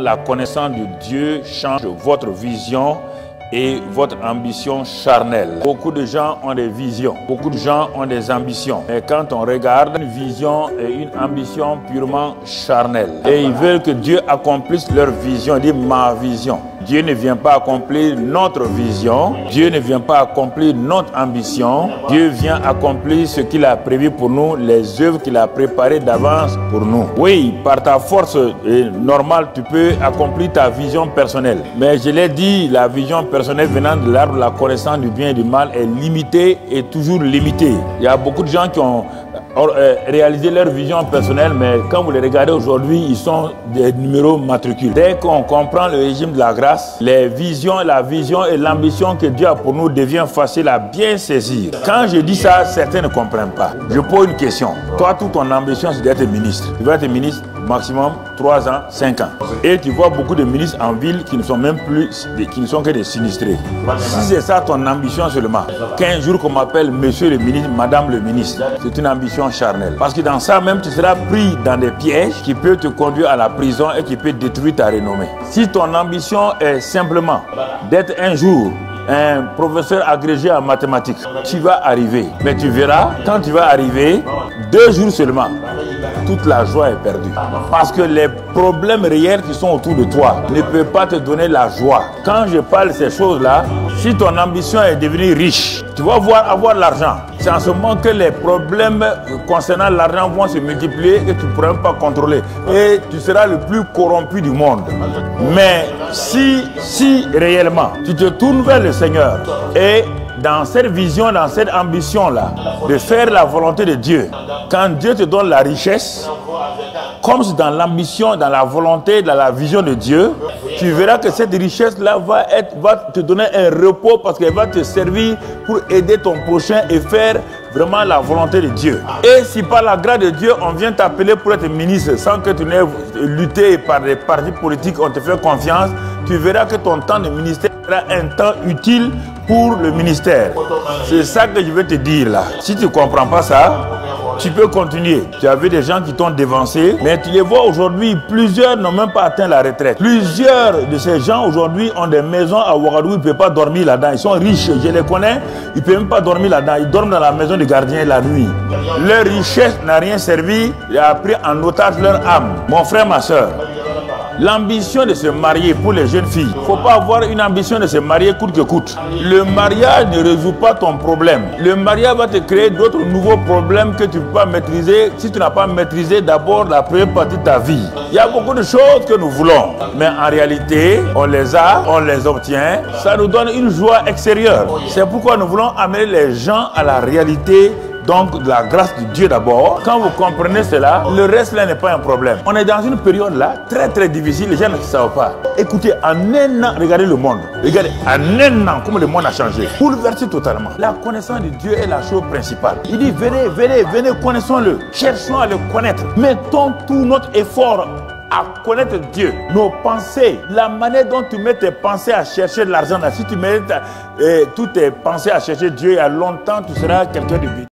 La connaissance de Dieu change votre vision et votre ambition charnelle. Beaucoup de gens ont des visions, beaucoup de gens ont des ambitions. Mais quand on regarde une vision et une ambition purement charnelle, et ils veulent que Dieu accomplisse leur vision, dit ma vision. Dieu ne vient pas accomplir notre vision, Dieu ne vient pas accomplir notre ambition, Dieu vient accomplir ce qu'il a prévu pour nous, les œuvres qu'il a préparées d'avance pour nous. Oui, par ta force normale, tu peux accomplir ta vision personnelle. Mais je l'ai dit, la vision personnelle venant de l'arbre de la connaissance du bien et du mal est limitée et toujours limitée. Il y a beaucoup de gens qui ont réalisé leur vision personnelle, mais quand vous les regardez aujourd'hui, ils sont des numéros matricules. Dès qu'on comprend le régime de la grâce, la vision et l'ambition que Dieu a pour nous devient facile à bien saisir. Quand je dis ça, certains ne comprennent pas. Je pose une question. Toi, toute ton ambition, c'est d'être ministre. Tu vas être ministre maximum 3 ans, 5 ans. Et tu vois beaucoup de ministres en ville qui ne sont même plus, qui ne sont que des sinistrés. Si c'est ça ton ambition seulement, 15 jours qu'on m'appelle monsieur le ministre, madame le ministre, c'est une ambition charnelle. Parce que dans ça même, tu seras pris dans des pièges qui peuvent te conduire à la prison et qui peuvent détruire ta renommée. Si ton ambition est simplement d'être un jour un professeur agrégé en mathématiques, tu vas arriver. Mais tu verras, quand tu vas arriver, 2 jours seulement, toute la joie est perdue. Parce que les problèmes réels qui sont autour de toi ne peuvent pas te donner la joie. Quand je parle de ces choses-là, si ton ambition est devenue riche, tu vas avoir l'argent. C'est en ce moment que les problèmes concernant l'argent vont se multiplier et tu ne pourras pas contrôler. Et tu seras le plus corrompu du monde. Mais si réellement tu te tournes vers le Seigneur et dans cette vision, dans cette ambition-là, de faire la volonté de Dieu, quand Dieu te donne la richesse, comme c'est dans l'ambition, dans la volonté, dans la vision de Dieu, tu verras que cette richesse-là va te donner un repos parce qu'elle va te servir pour aider ton prochain et faire vraiment la volonté de Dieu. Et si par la grâce de Dieu, on vient t'appeler pour être ministre sans que tu n'aies lutté par des partis politiques, on te fait confiance, tu verras que ton temps de ministère sera un temps utile pour le ministère. C'est ça que je veux te dire là. Si tu ne comprends pas ça, tu peux continuer. Tu as vu des gens qui t'ont dévancé, mais tu les vois aujourd'hui, plusieurs n'ont même pas atteint la retraite. Plusieurs de ces gens aujourd'hui ont des maisons à Ouagadougou, ils ne peuvent pas dormir là-dedans. Ils sont riches, je les connais, ils ne peuvent même pas dormir là-dedans. Ils dorment dans la maison du gardien la nuit. Leur richesse n'a rien servi, ils ont pris en otage leur âme. Mon frère, ma soeur, l'ambition de se marier pour les jeunes filles, il ne faut pas avoir une ambition de se marier coûte que coûte. Le mariage ne résout pas ton problème. Le mariage va te créer d'autres nouveaux problèmes que tu ne peux pas maîtriser si tu n'as pas maîtrisé d'abord la première partie de ta vie. Il y a beaucoup de choses que nous voulons, mais en réalité, on les a, on les obtient. Ça nous donne une joie extérieure. C'est pourquoi nous voulons amener les gens à la réalité. Donc, de la grâce de Dieu d'abord. Quand vous comprenez cela, le reste là n'est pas un problème. On est dans une période là très difficile, les gens ne savent pas. Écoutez, en un an, regardez le monde. Regardez, en un an, comment le monde a changé. Bouleversé totalement. La connaissance de Dieu est la chose principale. Il dit, venez, connaissons-le. Cherchons à le connaître. Mettons tout notre effort à connaître Dieu, nos pensées, la manière dont tu mets tes pensées à chercher de l'argent. Si tu mets toutes tes pensées à chercher Dieu, il y a longtemps, tu seras quelqu'un de bien.